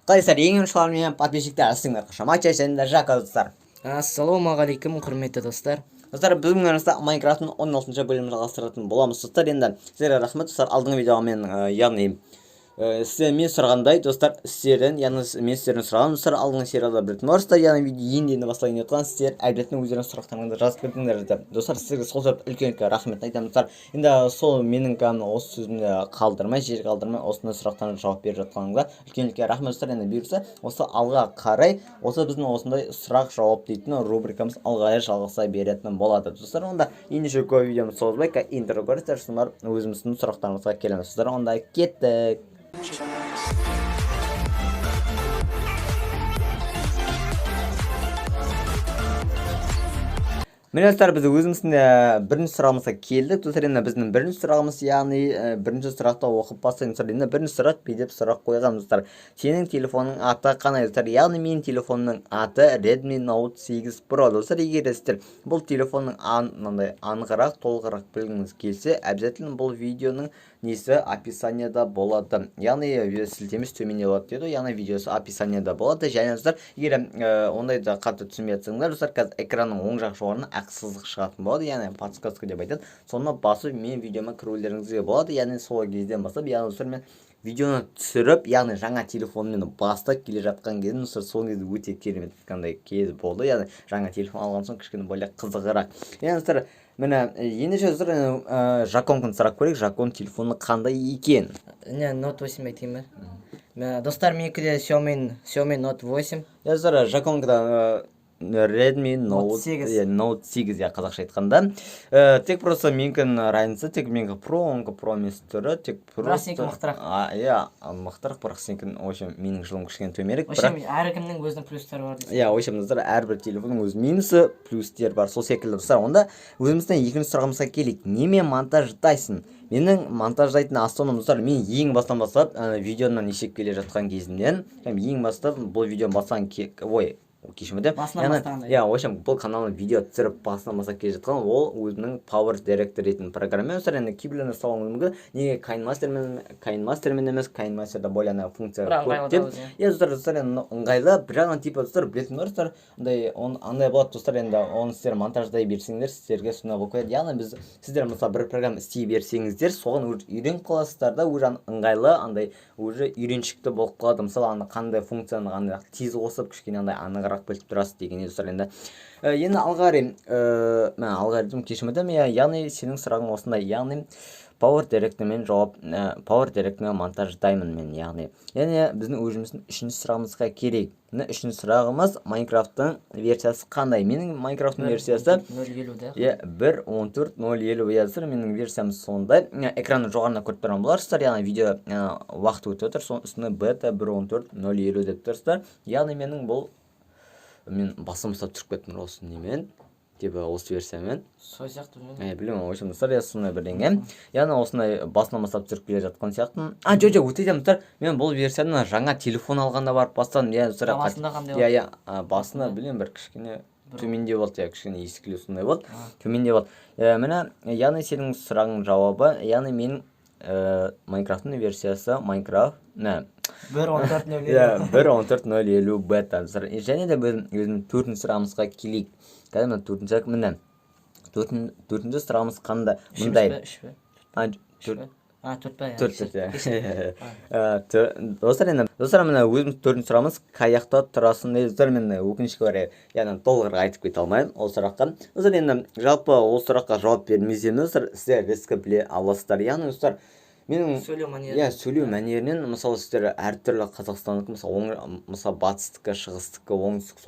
Қалайсыздар, ең ұшылар мен подписчиктер астыңдар қашамат жайсаңдар жақа достар. Ассалаумағалейкум, құрметті достар. Достар, бүгінгі арасында Майнкрафттың 16-шы бөлімін жалғастыратын боламыз достар. Енді сіздерге рахмет достар, алдыңғы видеоға мен яғни сіздер мен сұрағандай достар, сіздерден яғни мен сіздерден сұраған достар, алдыңғы сериалда білетін боларсыздар, яғни енді бастайын деп тұрған сіздер әлбетте өздеріңіз сұрақтарыңызды жазып бердіңдер достар. Сіздерге сол себепті үлкен рахмет айтамын достар. Енді сол менің осы сөзімді қалдырмай, жер қалдырмай осындай сұрақтарға жауап беріп жатқаныңызға үлкен рахмет достар. Енді бұйырса осы алға қарай осы біздің осындай сұрақ жауап дейтін рубрикамыз алға қарай жалғаса беретін болады достар. Онда ендеше көп видеомды созбай интро көрсетер, сосын барып өзіміздің сұрақтарымызға келеміз достар. Онда кеттік. Міне достар, біз өзіміздің бірінші сұрағымызға келдік достар. Енді біздің бірінші сұрағымыз, яғни бірінші сұрақты оқып бастаймыз. Енді бірінші сұрақ деп сұрақ қойған достар. Сенің телефонның аты қандай достар? Яғни менің телефонның аты Redmi Note 8 Pro достар. Егер сіздер бұл телефонның анығырақ, толығырақ білгіңіз келсе, обязательно бұл видеоның несі описанияда болады. Яғни сілтемесі төменде болады деді. Яғни видеосы описанияда болады. Және достар, егер ондайды қатты түсінбей жатсаңдар достар, қазір экранның оң жақ жоғарына ақ сызық шығатын болады. Яғни подсказка деп айтады. Соны басып мен видеома кірулеріңізге болады. Яғни сол кезден бастап, яғни достар мен видеоны түсіріп, яғни жаңа телефонмен бастап келе жатқан кезде достар, сол кезде өте керемет қандай кез болды. Яғни жаңа телефон алған соң кішкене более қызығырақ. Яғни достар, міне ендеше достар Жаконнан сұрақ көрейік. Жакон телефоны қандай екен? Note 8 айтайын ба? Достар, менікі де Xiaomi Note 8. Достар, Жаконнан Redmi Note 8 қазақша айтқанда. Тек просто менікін разница, тек менікі Pro, онғы Pro емес түрі, тек Бірақ сенікі мықтырақ. Мықтырақ, бірақ сенікін, общем, менің жылым кішкене төмерек. Общем, әркімнің өзінің плюстары бар дейсіз. Общем, достар, әрбір телефонның өз минусы, плюстер бар, сол секілді достар. Онда өзімізден екінші сұрағымызға келейік. Немен монтаждайсың? Менің монтаждайтын астаным достар, мен ең бастан бастап видеодан ешек келе жатқан кезімден, ең бастап бұл видеоны бастан кешімде. Общем, бұл каналын видео түсіріп басынан бастап келе жатқан, ол өзінің Power Director дейтін программа. Енді кейбіреулер сұрауы мүмкін, неге KineMasterмен емес, KineMasterда более функция көп деп. Достар, ыңғайлы, бірақ типа достар, білетін достар, андай болады достар, енді оны сіздер монтаждай берсеңдер, сіздерге сондай болып қояды. Яғни біз сіздер мысалы бір программа істей берсеңіздер, соған үйреніп қаласыздар да, уже ыңғайлы, андай уже үйреншікті болып қалады. Мысалы, қандай функцияны қандай тез қосып, кішкене андай анығырақ біліп тұрасыз деген достар. Енді алғаритм кешімедім, яғни сенің сұрағың осындай, яғни Power Directorмен монтаждаймын мен, яғни біздің өзіміздің үшінші сұрағымызға керек. Үшінші сұрағымыз, Майнкрафттың версиясы қандай? Менің Майнкрафттың версиясы 1.14.0.50 жазыр. Менің версиямыз сондай. Экранның жоғарына көріп тұрған боларсыздар, яғни видео уақыт өтіп отыр, соның үстіне бета 1.14.0.50 деп тұрсыздар. Яғни мен басым ұстап түсіріп кеттім осы немен, осы версиямен. Сол сияқты білемін, ойшым достар, сондай бірдеңе. Яғни осындай басынан бастап түсіріп келе жатқан сияқтымын. Өтейдім достар, мен бұл версияны жаңа телефон алғанда барып бастадым. Басында қандай болды? Басында білемін, бір кішкене төменде болды, кішкене ескілеу сондай болды. Төменде болды. Яғни сенің сұрағың жауабы, яғни мен Майнкрафттың версиясы Майнкрафт 1.14.0.50 бета. Және де өзім төртінші сұрағымызға келейік. Төртінші сұрағымыз қандай? Мұндай. Достар, міне өзіміз төртінші сұрағымыз қаяқта тұрасың дейді. Достар, мен өкінішке орай, яғни толығырақ айтып кете алмаймын ол сұраққа. Достар, енді жалпы ол сұраққа жауап бермесем, достар, сіздер рискі біле аласыздар. Яғни достар, менің сөйлеу мәнерінен, мысалы сіздер әртүрлі қазақстандық, мысалы батыстыққа, шығыстыққа, оңтүстік,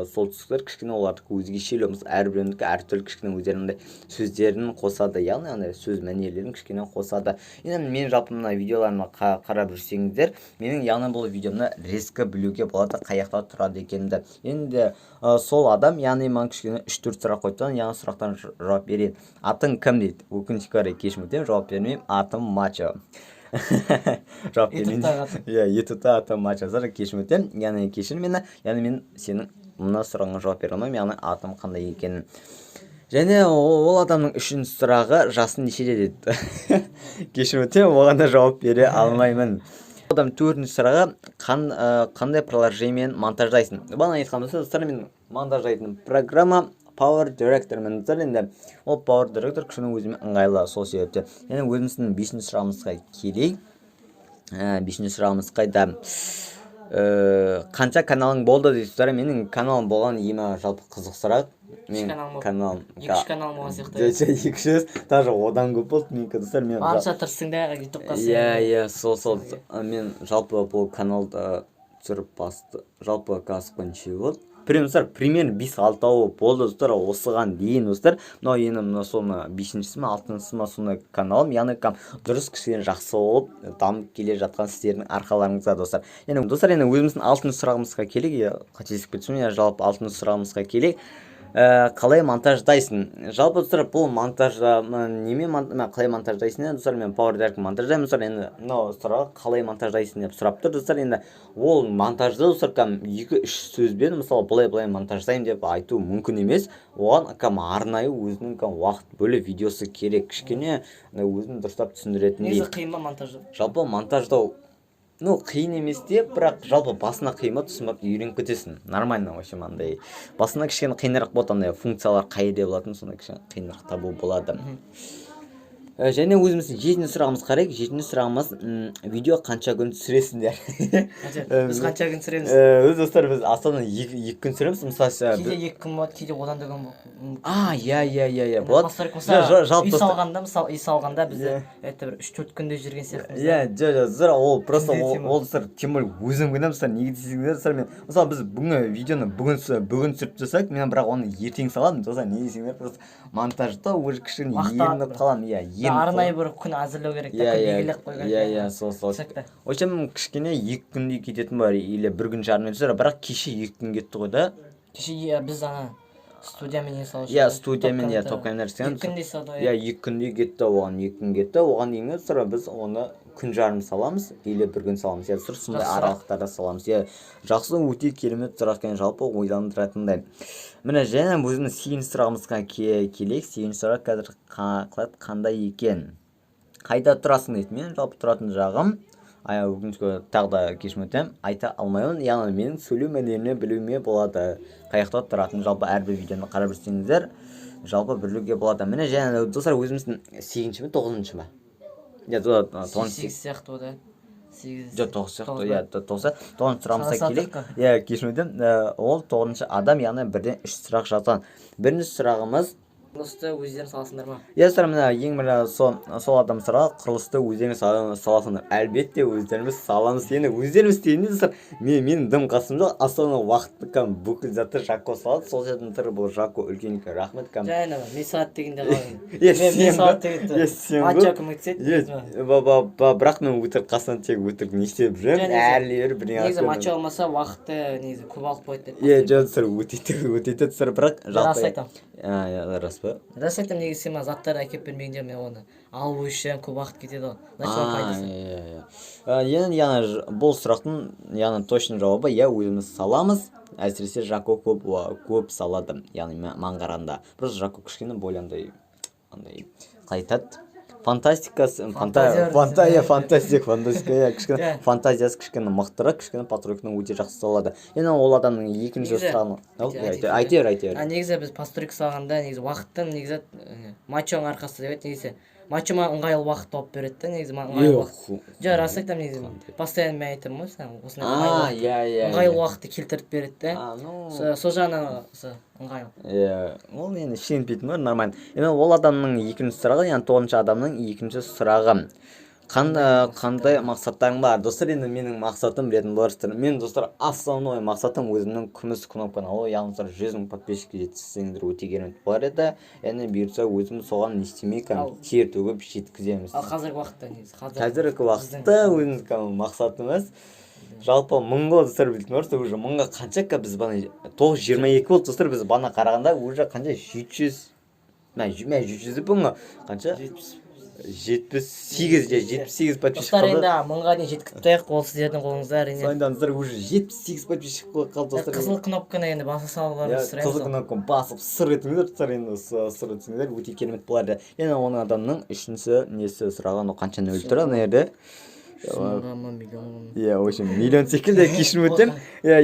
солтүстіктер кішкене олардікі өзгешелеу, мысалы әрбіреуінікі әртүрлі кішкене өздерінің сөздерін қосады, яғни сөз мәнерлерін кішкене қосады. Енді мен жалпы мына видеоларыма қарап жүрсеңіздер, менің яғни бұл видеомда рискі білуге болады қаяқта тұрады екенімді. Енді сол адам, яғни маған кішкене 3-4 сұрақ қойды, яғни сұрақтан жауап берейін. Атың кім дейді? Өкінішке орай кешірім, жауап бермеймін. Атым Мачо. Жауап бермеймін. ютубта атым Мачо. Кешірім өтем, яғни кешір мені, яғни мен сенің мына сұрағыңа жауап бере алмаймын, яғни атым қандай екенін. Және ол адамның үшінші сұрағы, жасың нешеде деді. Кешірім өтем, оған да жауап бере алмаймын. Одан төртінші сұраға қандай приложениемен монтаждайсың? Бағана айтқанымыз достар, мен монтаждайтын программа Power Director мен достар, енді ол Power Director кішкене өзіме ыңғайлы, сол себепті. Енді өзіміздің бесінші сұрағымызға келейік. Бесінші сұрағымыз қайда? Қанша каналың болды дейсіз достар? Менің каналым болған еме жалпы қызық сұрақ. Мен каналым 2 канал болған сияқты. 200, даже одан көп болды менікі достар. Барынша тырыстың да ютубқа. Сол. Мен жалпы бұл каналда түсіріп басты. Жалпы қазықпен неше болды? Примерно 5-6 болды достар, осыған дейін достар. Мынау енді соны 5-шісі ме 6-шісі ме сондай каналым, яғни дұрыс кішкене жақсы болып дамып келе жатқан сіздердің арқаларыңызға достар. Енді достар, енді өзіміздің 6-шы сұрағымызға келейік. Қателесіп кетсем, жалпы 6-шы сұрағымызға келейік. Қалай монтаждайсың? Жалпы достар, бұл монтажда қалай монтаждайсың? Достар, мен Power Director монтаждаймын. Достар, енді мынау сұрақ қалай монтаждайсың деп сұрап тұр. Достар, енді ол монтажды достар 2-3 сөзбен мысалы былай монтаждаймын деп айту мүмкін емес. Оған арнайы өзінің уақыт бөліп видеосы керек, кішкене өзін дұрыстап түсіндіретін. Негізі қиын ба монтаждау? Жалпы монтаждау қиын емес деп, бірақ жалпы басына қиын ба, түсініп үйреніп кетесің. Нормально вообще мынандай. Басына кішкене қиынырақ болады, андай функциялар қайда болатын, сонда кішкене қиынырақ табу болады. Және өзіміздің 7-ші сұрағымыз қарайық. 7-ші сұрағымыз видео қанша күн түсіресіңдер? Біз қанша күн түсіреміз? Өз достар, біз астанада 2 күн түсіреміз. Мысалы, кейде 2 күн болады, кейде одан да күн болады. Үй салғанда, мысалы, үй салғанда бізде 3-4 күнде жүрген сияқтымыз. Ол просто ол достар, тем более өзім күнім достар, неге десеңіздер достар, мен мысалы біз бүгін видеоны бүгін түсіріп жасақ, мен бірақ оны ертең саламын. Достар, неге десеңіздер, просто монтажда уже кішкене еніп қаламын. Арнайы бір күн әзірлеу керек, белгілеп қойған. Сол. Общем, кішкене 2 күндей кететін бар, или 1 күн жарым түсір, бірақ кеше 2 күн кетті ғой да. Кеше біз студиямен салып. Студиямен топ-камера істеген. 2 күндей салды. 2 күндей кетті, оған 2 күн кетті. Оған дейінгі сұра біз оны күн жарым саламыз, или 1 күн саламыз. Сондай аралықтарда саламыз. Жақсы, өте керемет сұрақ екен, жалпы ойландыратындай. Міне, және өзіміз 8-ші сұрағымызға келейік. 8-ші сұрақ қазір қандай екен? Қайда тұрасың дейді. Мен жалпы тұратын жағым, бүгінгі тағы да кешім өтем, айта алмаймын. Яғни менің сөйлеу мәнеріне білуіме болады. Қаяқта тұратын жалпы әрбір видеоны қарап жүрсеңіздер, жалпы білуге болады. Міне, және достар, өзіміздің 8-ші ме 9-ші ме? 8 сияқты ода. 9 сияқты, 9 сұрамызға келейік. Кешім өтем, ол 9-шы адам, яғни 1-ден 3 сұрақ жазған. Бірінші сұрағымыз құрылысты өздерің саласыңдар ма? Достар, мына ең бірі сол адам сұрақ, құрылысты өздеріңіз саласыңдар. Әлбетте өздеріміз саламыз. Енді өздеріміз дегенде достар, менің дым қасым жоқ. Астана уақытты бүкіл затты Жако салады. Сол жердің түрі бұл Жако үлкен рахмет. Жайна, мен сағат дегенде қалайын. Мен сағат дегенде матча кім өтседі? Бірақ мен өтірік қасынан тек өтірік не істеп жүрем. Әлі бір негізі матча olmasa уақытты негізі көп алып қойды. Достар, өтейді достар, бірақ рас айтам. Рас па? Рас айтам, негізі сен заттарды әкеп бермегенде мен оны алу үшін көп уақыт кетеді ғой. Яғни бұл сұрақтың точно жауабы өзіміз саламыз. Әсіресе Жако көп салады, яғни маған қарағанда. Просто Жако кішкене бойландай қайтады. Фантастикасы, фантазиясы кішкене мықтырақ, кішкене постройканы өте жақсы салады. Енді ол адамның екінші сұрағын айтер. Негізі біз постройка салғанда негізі уақыттың негізі матчоның арқасы деп негізі. Матчыма ыңғайлы уақыт тауып береді да, негізі ыңғайлы уақыт. Рас айтам, негізі. Постоянно мен айтамын ғой, сен осындай ыңғайлы уақытты келтіріп береді да. Сол жағынан ыңғайлы. Ол енді шенпейтін бар, нормально. Енді ол адамның екінші сұрағы, яғни 9-шы адамның екінші сұрағы. Қандай мақсаттарың бар? Достар, енді менің мақсатым білетін боларсыздар. Мен достар, основной мақсатым өзімнің күміс кнопканы алу, яғни 100 000 подписчикке жеткізсеңдер өте керемет болар еді. Енді бұйыртса өзім соған не істемей тер төгіп жеткіземіз. Ал қазіргі уақытта не? Қазіргі уақытта өзіміз мақсатымыз жалпы 1000 болды достар, білетін боларсыздар, уже 1000-ға қанша біз бана 922 болды достар, біз бана қарағанда уже қанша 700 бұңға қанша 78 подписчик қалды. Достар, енді 1000-ға дейін жеткізіп, ол сіздердің қолыңызда. Сонда уже 78 подписчик қалды достар. Қызыл кнопканы енді баса салуларыңызды сұраймыз. Қызыл кнопканы басып сыр етіңіздер достар, енді сыр етсеңіздер өте керемет болады. Енді оның адамның үшінші несі сұраған, қанша нөл тұр ана жерде. мыңға ма миллион иә в общем миллион секілді кешірім өтінемін иә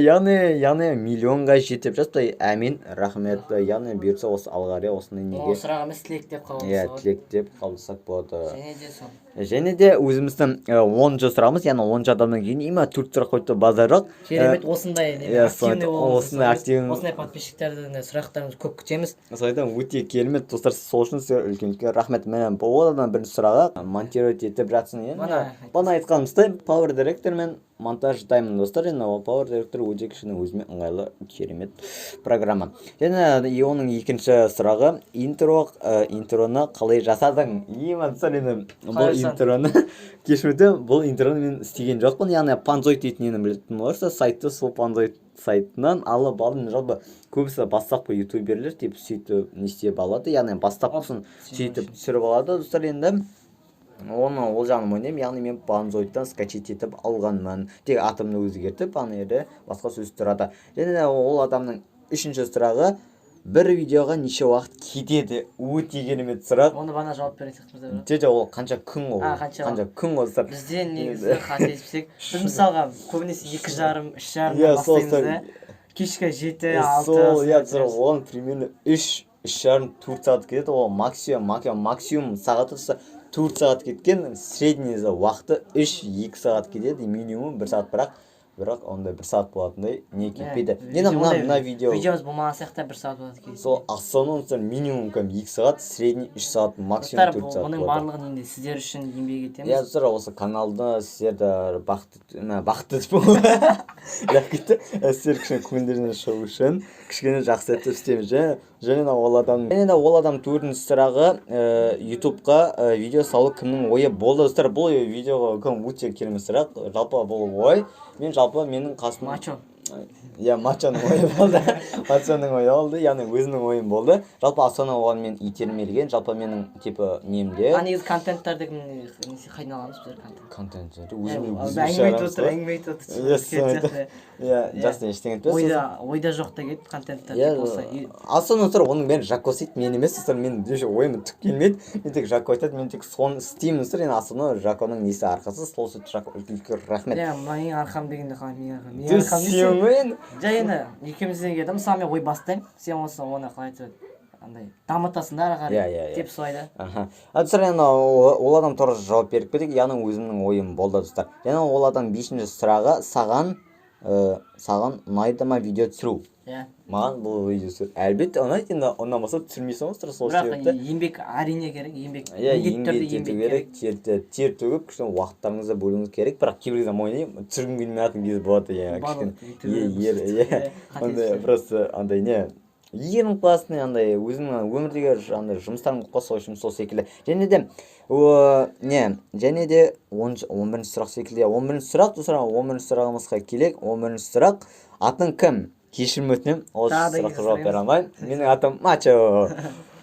яғни миллионға жетіп жатты әмин рахмет яғни бұйыртса осы алға қарай осындай неге сұрақ емес тілек деп иә қабылдасақ тілек деп қабылдасақ болады және де сол және де өзіміздің 10-ші сұрағымыз яғни 10-ші адамнан кейін има 4 сұрақ қойды базарлық керемет осындай активный осындай активный осындай подписчиктерден сұрақтарымыз көп күтеміз сондықтан өте керемет достар сол үшін сізге үлкен рахмет міне одан бірінші сұрағы монтировать етіп жатсың бағана айтқанымыздай Power Director мен монтаждаймын достар енді ол Power Director өте кішкене өзіме ыңғайлы керемет программа және оның екінші сұрағы интроны қалай жасадың достар енді бұл интроны кешірім бұл интроны мен істеген жоқпын яғни Panzoid дейтінені білетін боларсыз сайтты сол Panzoid сайтынан алып алдым жалпы көбісі бастапқы ютуберлер типа сөйтіп не істеп алады яғни бастапқысын сөйтіп түсіріп алады достар енді оны ол жағын ойнаймын яғни мен Panzoid'дан скачать етіп алғанмын тек атымды өзгертіп ана жерде басқа сөз тұрады және ол адамның үшінші сұрағы бір видеоға неше уақыт кетеді өте керемет сұрақ оны бағана жауап берген сияқтымыз жоқ ол қанша күн ол қанша күн ол достар бізден негізі қателеспесек біз мысалға көбінесе 2,5 3,5 бастаймыз да кешкі 7-6 оған примерно 3,5-4 сағат кетеді ол максимум сағаты 4 сағат кеткен средний уақыты 3-2 сағат кетеді минимум 1 сағат бірақ ондай 1 сағат болатындай не кетпейді енді мына видеомыз болмаған сияқты 1 сағат болады кейде сол основном минимум 2 сағат средний 3 сағат максимум 4 сағат мұның барлығын енді сіздер үшін еңбек етеміз иә достар осы каналды сіздерді бақытты сіздер кішкене көңілдерінен шығу үшін кішкене жақсы етіп істейміз және ол адам төртінші сұрағы ютубқа видео салу кімнің ойы болды достар бұл видеоға өте керемет сұрақ жалпы бұл ой менің қасым мачоның ойы болды мачоның ойы болды яғни өзінің ойым болды жалпы астана оған мен итермелеген жалпы менің типа немде негізі контенттарды қайдан аламыз біздер контенттерді әңгіме айтып жақсы ештеңе етпес ойда жоқ деген контенттер болса астана тұр оның бәрін жакко істейді мен емес достар мен ойыма түк келмейді мен тек жакко айтады мен тек соны істеймін достар енді астана жакконың несі арқасы сол сөйтіп үлкен рахмет менің арқам дегенде қалай менің арқам жай енді екеумізден келді мысалы мен ой бастаймын сен оны қалай айтып андай дамытасың да ары қарай деп солай да достар енді ол адам туралы жауап беріп кетейік яғни өзімнің ойым болды достар және ол адам бесінші сұрағы саған ұнайды ма видео түсіру маған бұл видео түсіру әлбетте ұнайды енді ұнамаса түсірмейсің ғой сол себепті бірақ еңбек әрине керек еңбек керек тер төгіп кішкене уақыттарыңызды бөлуіңіз керек бірақ кейбір кезде мойындаймын түсіргім келмейтін кез болады кішкене просто андай не ерініп қаласың андай өзіңнің өмірдегі андай жұмыстарың қоса үшін сол секілді және де 11-ші сұрақ секілді 11-ші сұрақ достар 11-ші сұрағымызға келейік 11-ші сұрақ атың кім кешірім өтінемін осы сұраққа жауап бере алмаймын менің атым Мачо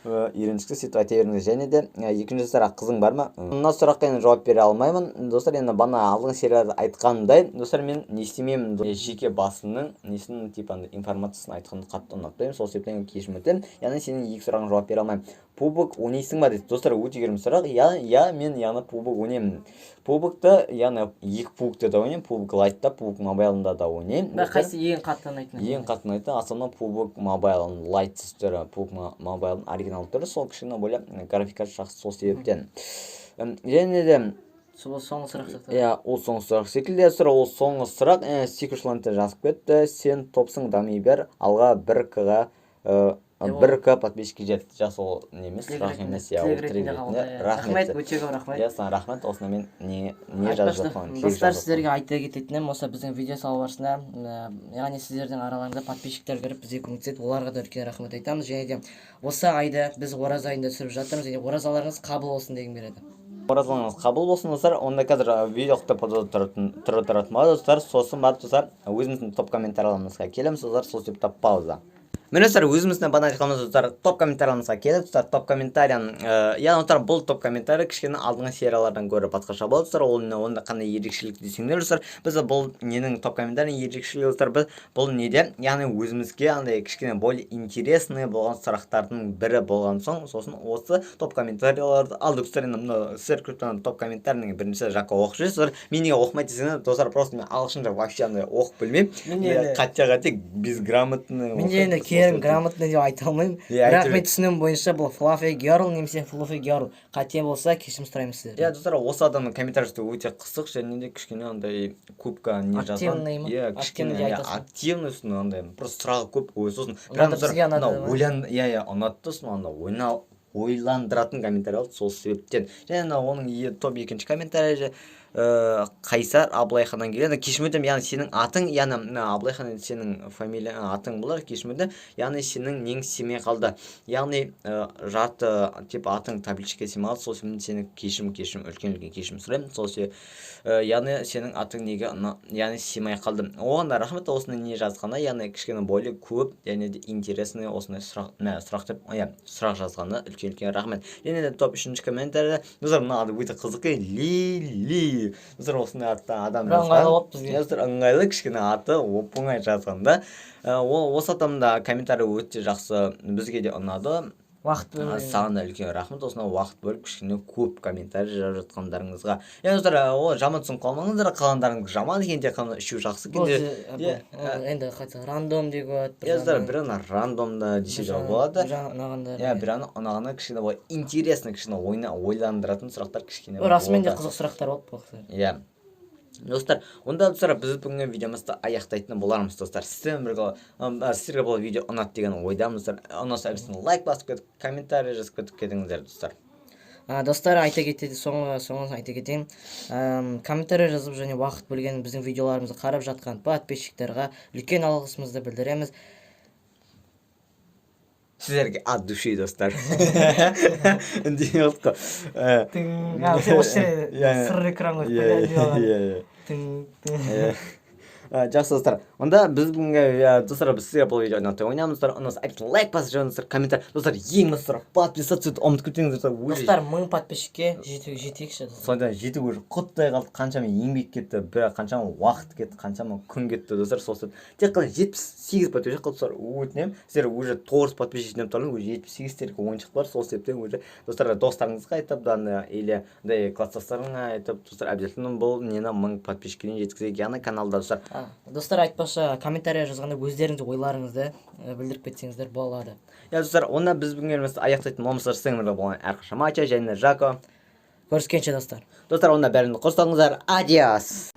үйреншікті сөйтіп айта беріңіз және де екінші сұрақ қызың бар ма мына сұраққа енді жауап бере алмаймын достар енді бағана алдыңғы серияда айтқанымдай достар мен не істемеймін жеке басымның несінің типа информациясын айтқанды қатты ұнатпаймын сол себептен кешірім өтінемін яғни сенің екі сұрағыңа жауап бере алмаймын пубг ойнайсың ба дейді достар өте керемет сұрақ мен яғни пубг ойнаймын пубгты яғни екі пубгты да ойнаймын пубг лайтта пубг мобайлында да ойнаймын бірақ қайсы ең қатты ұнайтын ең қатты ұнайтын основном пубг мобайл лайтсыз түрі пубг мобайлдың оригинал түрі сол кішкене более графикасы жақсы сол себептен және де сол соңғы сұрақ сияқты ол соңғы сұрақ секілді ол соңғы сұрақ секушыланты жазып кетті сен топсың дами бер алға 1К подписчикке жетті жас ол немес сұрақ емес рахмет өте көп рахмет саған рахмет осында мен не жазып жатқан достар сіздерге айта кететінім осы біздің видео салу барысында яғни сіздердің араларыңызда подписчиктер кіріп бізге көмектеседі оларға да үлкен рахмет айтамыз және де осы айды біз ораза айында түсіріп жатырмыз және оразаларыңыз қабыл болсын дегім келеді оразаларыңыз қабыл болсын достар онда қазір видео тұратын достар сосын барып достар өзіміздің топ комментарияларымызға келеміз достар сол себепті пауза Міне достар, өзіміздің банағы қалмыз достар, топ комментариямызға келдік достар. Топ комментариян, яғни достар, бұл топ комментарий кішкене алдыңғы сериялардан гөрі басқаша болды достар. Онда қандай ерекшелік десеңдер достар, біз бұл ненің топ комментарийдің ерекшелігі достар, біз бұл неде, яғни өзімізге андай кішкене более интересный болған сұрақтардың бірі болған соң, сосын осы топ комментарияларды алдық достар. Енді мына сіздер криптоның топ комментарийінің бірінші жаққа оқып жүрсіз достар. Мен неге оқымайды десеңдер достар, просто мен ағылшынша вообще андай оқып білмеймін. Қатя безграмотный. Мен грамотно деп айта алмаймын. Бірақ мен түсінігім бойынша бұл fluffy girl немесе fluffy girl. Қате болса кешірім сұраймын сіздерден. Достар, осы адамның комментарийі өте қысық және де кішкене андай көпке не жазған. Кішкене активный үстіне андай просто сұрағы көп ой сосын. Ұнатты сосын ойландыратын комментарий алды сол себептен. Және оның топ екінші комментарийі Қайсар Абылайханнан келеді. Кешірім өтінемін, яғни сенің атың, яғни Абылайхан сенің фамилия атың болар. Кешірім өтінемін, яғни сенің нең семей қалды. Яғни жарты тип атың табличке семей қалды. Сол себептен сені кешірім үлкен кешірім сұраймын. Сол себептен яғни сенің атың неге яғни семей қалды. Оған да рахмет, осыны не жазғанда, яғни кішкене более көп және де интересный осындай сұрақ жазғанда үлкен рахмет. Және де топ үшінші комментарий, мына өте қызық Лили. Достар, осындай атты адам жазған. Ыңғайлы кішкене аты оп-оңай жазғанда. Осы адамда комментарий өте жақсы, бізге де ұнады. Уақыт бөліп. Саған да үлкен рахмет, осындай уақыт бөліп кішкене көп комментарий жазып жатқандарыңызға. Достар, жаман түсініп қалмаңыздар, қалғандарыңыз жаман екен, тек қана үшеу жақсы екен. Енді қайта рандом деп болады. Достар, бірін рандомда десе де болады. Бірін ұнағаны кішкене болады интересный, кішкене ойландыратын сұрақтар кішкене болады. Расымен де қызық сұрақтар болды. Достар, онда достар, біз бүгінгі видеомызды аяқтайтын болармыз достар. Сіздерге бұл видео ұнады деген ойдамыз достар. Ұнаса әбісін лайк басып кетіп, комментарий жазып кетіп кетіңіздер достар. Достар, айта кетеді, соңғы айта кетейін. Комментарий жазып және уақыт бөлген біздің видеоларымызды қарап жатқан подписчиктерға үлкен алғысымызды білдіреміз. Сіздерге от души достар. Дейміз сыр экран қойып жақсы достар. Онда біз бүгінгі достар, біз сіздерге бұл видео ұнатты ойнамыз достар. Ұнаса әбісін лайк басып жазыңыздар, комментарий. Достар, ең бастар подписаться ұмытып кетпеңіздер достар. Достар, 1000 подписчикке жетейікші. Сонда жеті уже құттай қалды, қаншама еңбек кетті, бірақ қаншама уақыт кетті, қаншама күн кетті достар. Сосын тек қана 78 подписчик қалды достар. Өтінемін, сіздер уже 9 подписчик жинап тұрдыңыз, уже 78-терге ойыншық бар. Сол себептен уже достар, достарыңызға айтып, или класстастарыңа айтып, достар, обязательно бұл нені 1000 подписчикке жеткізейік, яғни каналда достар. Достар, айтпақшы комментарий жазғанда өздеріңіздің ойларыңызды білдіріп кетсеңіздер болады. Достар, онда біз бүгін елімізді аяқтайтын болмастар сіздерге болған әрқаша Мача және Жако. Көріскенше достар. Достар, онда бәріңді қостаңыздар. Адиос!